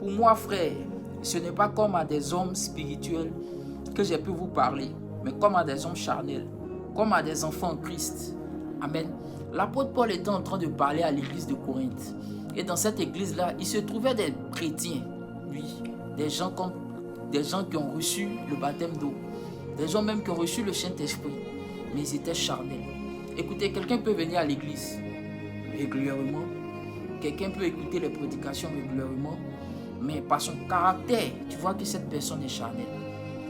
pour moi, frère, ce n'est pas comme à des hommes spirituels que j'ai pu vous parler, mais comme à des hommes charnels, comme à des enfants en Christ. Amen. L'apôtre Paul était en train de parler à l'église de Corinthe. Et dans cette église-là, il se trouvait des chrétiens, oui, des gens qui ont reçu le baptême d'eau, des gens même qui ont reçu le Saint-Esprit, mais ils étaient charnels. Écoutez, quelqu'un peut venir à l'église régulièrement, quelqu'un peut écouter les prédications régulièrement, mais par son caractère, tu vois que cette personne est charnelle.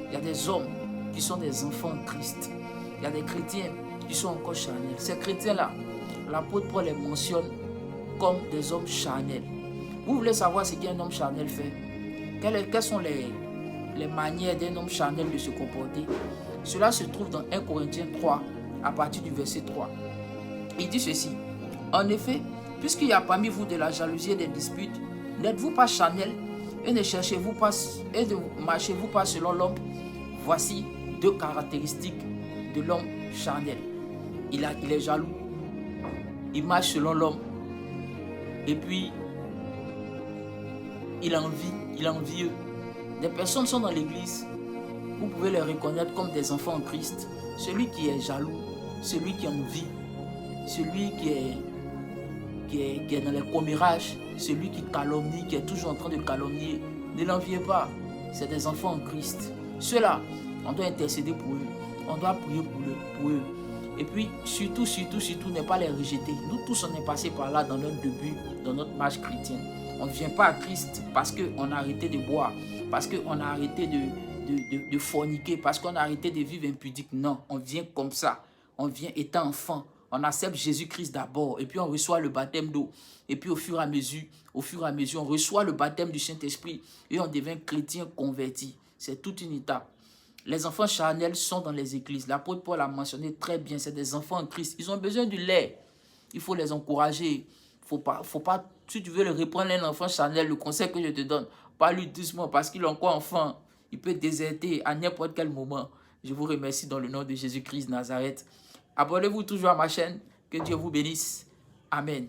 Il y a des hommes qui sont des enfants en Christ. Il y a des chrétiens qui sont encore charnels. Ces chrétiens-là, l'apôtre Paul les mentionne comme des hommes charnels. Vous voulez savoir ce qu'un homme charnel fait? Quelles sont les manières d'un homme charnel de se comporter? Cela se trouve dans 1 Corinthiens 3, à partir du verset 3. Il dit ceci: en effet, puisqu'il y a parmi vous de la jalousie et des disputes, n'êtes-vous pas charnel et ne cherchez-vous pas et ne marchez-vous pas selon l'homme? Voici deux caractéristiques de l'homme charnel. Il est jaloux, il marche selon l'homme, et puis il est envieux. Des personnes sont dans l'église, vous pouvez les reconnaître comme des enfants en Christ. Celui qui est jaloux, celui qui envie, celui qui est dans les commérages, celui qui calomnie, qui est toujours en train de calomnier, ne l'enviez pas. C'est des enfants en Christ. Ceux-là, on doit intercéder pour eux, on doit prier pour eux. Et puis, surtout, ne pas les rejeter. Nous tous, on est passés par là dans notre début, dans notre marche chrétienne. On ne vient pas à Christ parce qu'on a arrêté de boire, parce qu'on a arrêté de forniquer, parce qu'on a arrêté de vivre impudique. Non, on vient comme ça. On vient étant enfant. On accepte Jésus-Christ d'abord, et puis on reçoit le baptême d'eau. Et puis au fur et à mesure, on reçoit le baptême du Saint-Esprit et on devient chrétien converti. C'est toute une étape. Les enfants charnels sont dans les églises. L'apôtre Paul a mentionné très bien, c'est des enfants en Christ. Ils ont besoin du lait. Il faut les encourager. Faut pas, si tu veux le reprendre un enfant charnel, le conseil que je te donne, pas lui doucement parce qu'il est encore enfant. Il peut déserter à n'importe quel moment. Je vous remercie dans le nom de Jésus-Christ Nazareth. Abonnez-vous toujours à ma chaîne. Que Dieu vous bénisse. Amen.